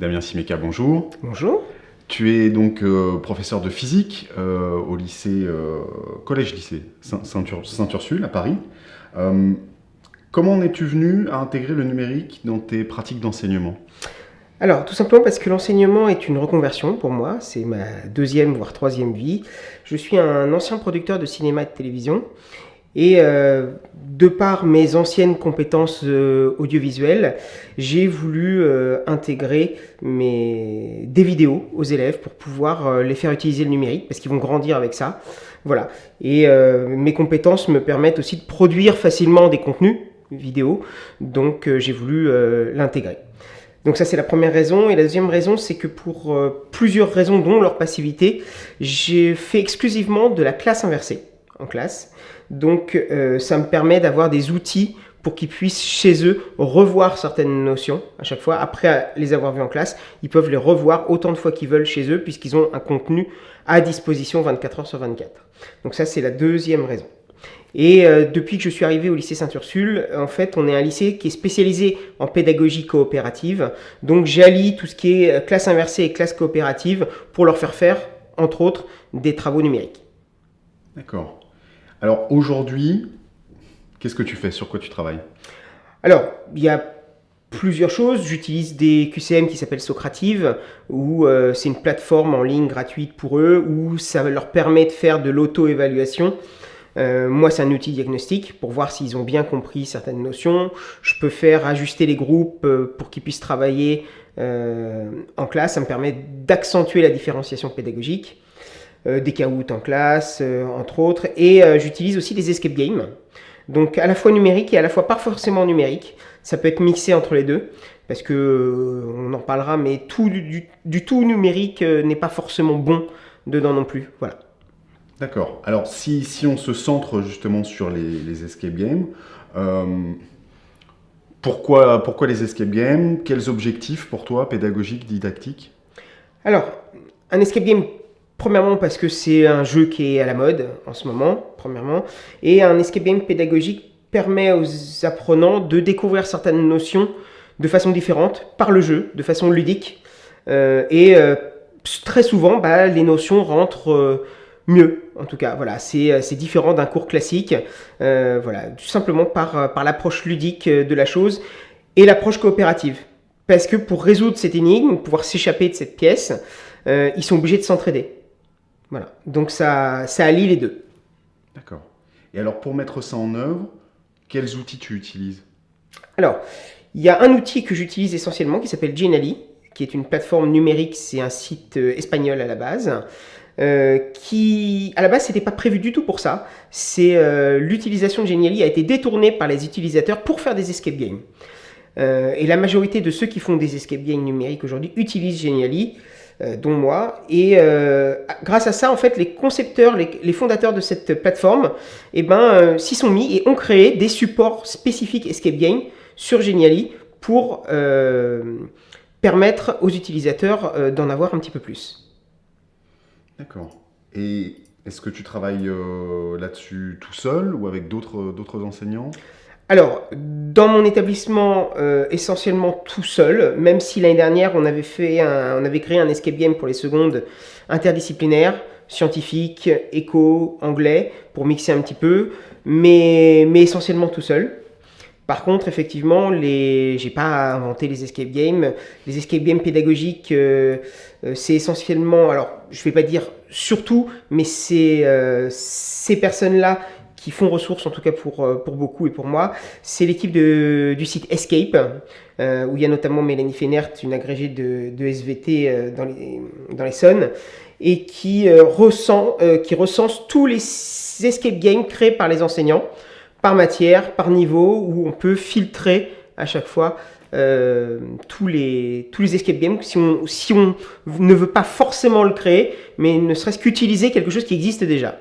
Damien Simeka, bonjour. Bonjour. Tu es donc professeur de physique au lycée, collège-lycée Saint-Ursule à Paris. Comment en es-tu venu à intégrer le numérique dans tes pratiques d'enseignement? Alors, tout simplement parce que l'enseignement est une reconversion pour moi. C'est ma deuxième, voire troisième vie. Je suis un ancien producteur de cinéma et de télévision. Et de par mes anciennes compétences audiovisuelles, j'ai voulu intégrer des vidéos aux élèves pour pouvoir les faire utiliser le numérique, parce qu'ils vont grandir avec ça. Voilà. Et mes compétences me permettent aussi de produire facilement des contenus vidéo, donc j'ai voulu l'intégrer. Donc ça, c'est la première raison. Et la deuxième raison, c'est que pour plusieurs raisons, dont leur passivité, j'ai fait exclusivement de la classe inversée en classe. Donc ça me permet d'avoir des outils pour qu'ils puissent chez eux revoir certaines notions à chaque fois. Après les avoir vues en classe, ils peuvent les revoir autant de fois qu'ils veulent chez eux, puisqu'ils ont un contenu à disposition 24 heures sur 24. Donc ça, c'est la deuxième raison. Et depuis que je suis arrivé au lycée Saint-Ursule, en fait, on est un lycée qui est spécialisé en pédagogie coopérative. Donc j'allie tout ce qui est classe inversée et classe coopérative pour leur faire, entre autres, des travaux numériques. D'accord. Alors aujourd'hui, qu'est-ce que tu fais? Sur quoi tu travailles? Alors, il y a plusieurs choses. J'utilise des QCM qui s'appellent Socrative, où c'est une plateforme en ligne gratuite pour eux, où ça leur permet de faire de l'auto-évaluation. Moi, c'est un outil diagnostique pour voir s'ils ont bien compris certaines notions. Je peux faire ajuster les groupes pour qu'ils puissent travailler en classe. Ça me permet d'accentuer la différenciation pédagogique. Des caouts en classe, entre autres. Et j'utilise aussi des escape games. Donc à la fois numérique et à la fois pas forcément numérique. Ça peut être mixé entre les deux. Parce que, on en parlera, mais du tout numérique n'est pas forcément bon dedans non plus. Voilà. D'accord. Alors si on se centre justement sur les escape games, pourquoi les escape games? Quels objectifs pour toi, pédagogiques, didactiques? Alors, un escape game, premièrement parce que c'est un jeu qui est à la mode en ce moment, premièrement. Et un escape game pédagogique permet aux apprenants de découvrir certaines notions de façon différente, par le jeu, de façon ludique. Très souvent, les notions rentrent mieux, en tout cas. Voilà, c'est différent d'un cours classique. Voilà, tout simplement par l'approche ludique de la chose et l'approche coopérative. Parce que pour résoudre cette énigme, pouvoir s'échapper de cette pièce, ils sont obligés de s'entraider. Voilà, donc ça allie les deux. D'accord. Et alors pour mettre ça en œuvre, quels outils tu utilises? Alors, il y a un outil que j'utilise essentiellement qui s'appelle Genially, qui est une plateforme numérique, c'est un site espagnol à la base, qui à la base c'était pas prévu du tout pour ça. L'utilisation de Genially a été détournée par les utilisateurs pour faire des escape games. Et la majorité de ceux qui font des escape games numériques aujourd'hui utilisent Genially, dont moi. Et grâce à ça, en fait, les concepteurs, les fondateurs de cette plateforme, s'y sont mis et ont créé des supports spécifiques escape game sur Genially pour permettre aux utilisateurs d'en avoir un petit peu plus. D'accord. Et est-ce que tu travailles là-dessus tout seul ou avec d'autres enseignants? Alors, dans mon établissement, essentiellement tout seul, même si l'année dernière, on avait créé un escape game pour les secondes interdisciplinaires, scientifiques, éco, anglais, pour mixer un petit peu, mais essentiellement tout seul. Par contre, effectivement, j'ai pas inventé les escape games. Les escape games pédagogiques, c'est essentiellement, alors je vais pas dire surtout, mais c'est ces personnes-là qui font ressources, en tout cas pour beaucoup et pour moi, c'est l'équipe du site Escape, où il y a notamment Mélanie Fenert, une agrégée de SVT dans l'Essonne, et qui recense tous les escape games créés par les enseignants, par matière, par niveau, où on peut filtrer à chaque fois tous les escape games, si on ne veut pas forcément le créer, mais ne serait-ce qu'utiliser quelque chose qui existe déjà.